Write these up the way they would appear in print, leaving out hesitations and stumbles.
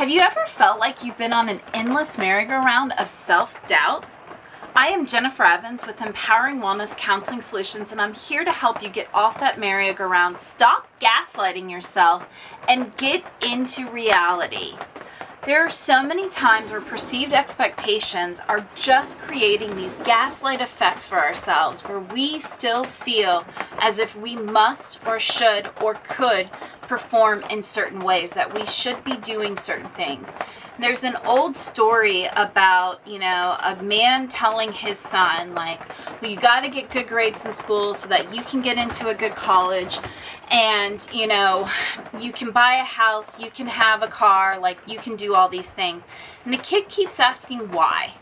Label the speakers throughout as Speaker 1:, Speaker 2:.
Speaker 1: Have you ever felt like you've been on an endless merry-go-round of self-doubt? I am Jennifer Evans with Empowering Wellness Counseling Solutions, and I'm here to help you get off that merry-go-round, stop gaslighting yourself, and get into reality. There are so many times where perceived expectations are just creating these gaslight effects for ourselves, where we still feel as if we must or should or could perform in certain ways, that we should be doing certain things. There's an old story about, a man telling his son, well, you got to get good grades in school so that you can get into a good college, and, you can buy a house, you can have a car, you can do all these things. And the kid keeps asking why.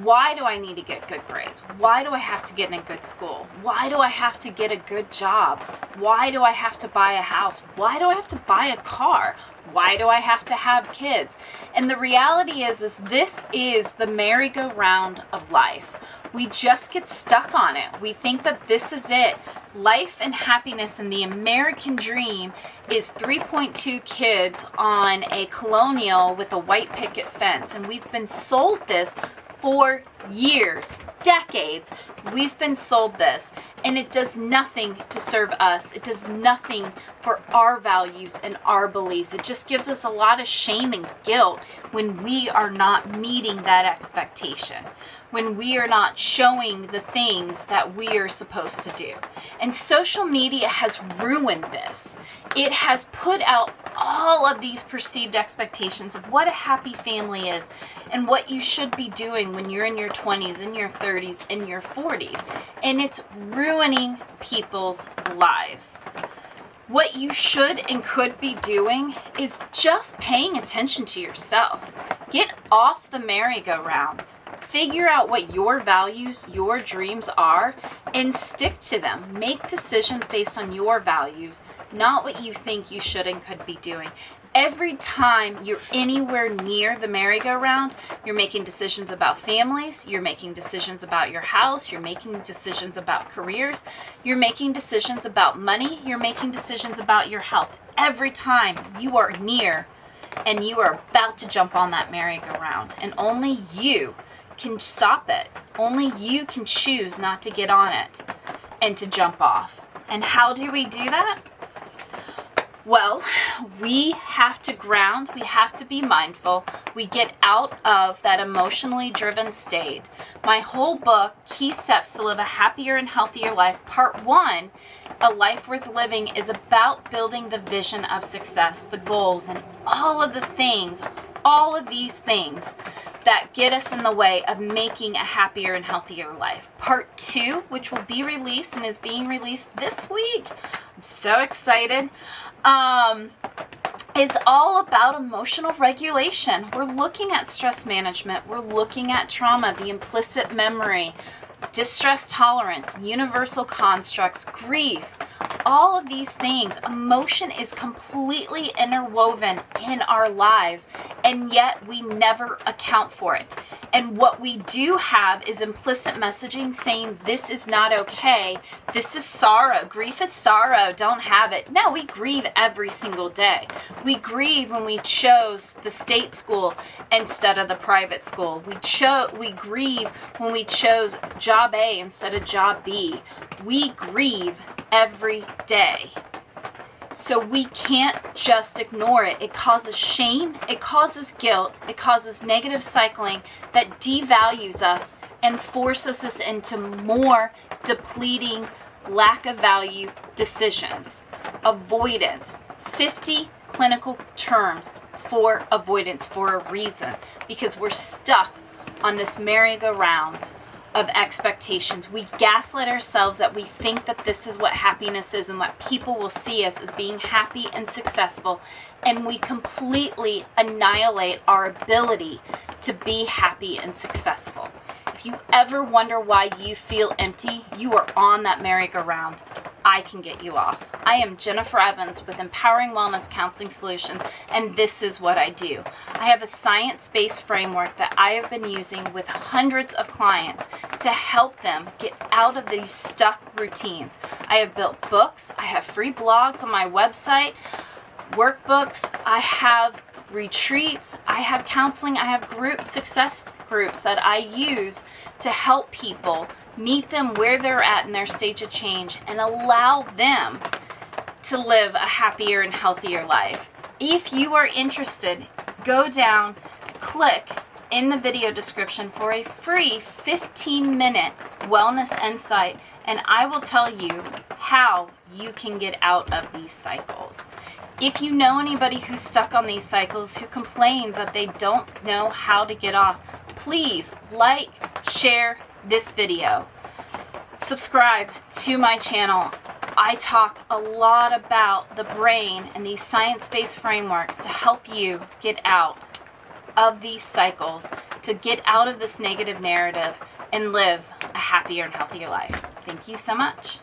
Speaker 1: Why do I need to get good grades? Why do I have to get in a good school? Why do I have to get a good job? Why do I have to buy a house? Why do I have to buy a car? Why do I have to have kids? And the reality is this is the merry-go-round of life. We just get stuck on it. We think that this is it. Life and happiness and the American dream is 3.2 kids on a colonial with a white picket fence. And we've been sold this for years, decades. We've been sold this, and it does nothing to serve us. It does nothing for our values and our beliefs. It just gives us a lot of shame and guilt when we are not meeting that expectation, when we are not showing the things that we are supposed to do. And social media has ruined this. It has put out all of these perceived expectations of what a happy family is and what you should be doing when you're in your 20s, in your 30s, in your 40s. And it's ruining people's lives. What you should and could be doing is just paying attention to yourself. Get off the merry-go-round. Figure out what your values, your dreams are, and stick to them. Make decisions based on your values, not what you think you should and could be doing. Every time you're anywhere near the merry-go-round, you're making decisions about families, you're making decisions about your house, you're making decisions about careers, you're making decisions about money, you're making decisions about your health. Every time you are near and you are about to jump on that merry-go-round, and only you can stop it. Only you can choose not to get on it and to jump off. And how do we do that? Well, we have to ground, we have to be mindful, we get out of that emotionally driven state. My whole book, Key Steps to Live a Happier and Healthier Life, Part 1, A Life Worth Living, is about building the vision of success, the goals, and all of these things that get us in the way of making a happier and healthier life. Part 2, which will be released and is being released this week, I'm so excited, is all about emotional regulation. We're looking at stress management, we're looking at trauma, the implicit memory, distress tolerance, universal constructs, grief, all of these things. Emotion is completely interwoven in our lives, and yet we never account for it. And what we do have is implicit messaging saying this is not okay, this is sorrow, grief is sorrow, don't have it. No, we grieve every single day. We grieve when we chose the state school instead of the private school. We grieve when we chose job A instead of job B. We grieve every day. So we can't just ignore it. It causes shame, it causes guilt, it causes negative cycling that devalues us and forces us into more depleting, lack of value decisions. Avoidance. 50 clinical terms for avoidance for a reason, because we're stuck on this merry-go-round of expectations. We gaslight ourselves that we think that this is what happiness is and that people will see us as being happy and successful, and we completely annihilate our ability to be happy and successful. If you ever wonder why you feel empty, you are on that merry-go-round. I can get you off. I am Jennifer Evans with Empowering Wellness Counseling Solutions, and this is what I do. I have a science-based framework that I have been using with hundreds of clients to help them get out of these stuck routines. I have built books, I have free blogs on my website, workbooks, I have retreats, I have counseling, I have success groups that I use to help people meet them where they're at in their stage of change and allow them to live a happier and healthier life. If you are interested, go down, click in the video description for a free 15-minute wellness insight, and I will tell you how you can get out of these cycles. If you know anybody who's stuck on these cycles, who complains that they don't know how to get off, please like, share this video. Subscribe to my channel. I talk a lot about the brain and these science-based frameworks to help you get out of these cycles, to get out of this negative narrative and live a happier and healthier life. Thank you so much.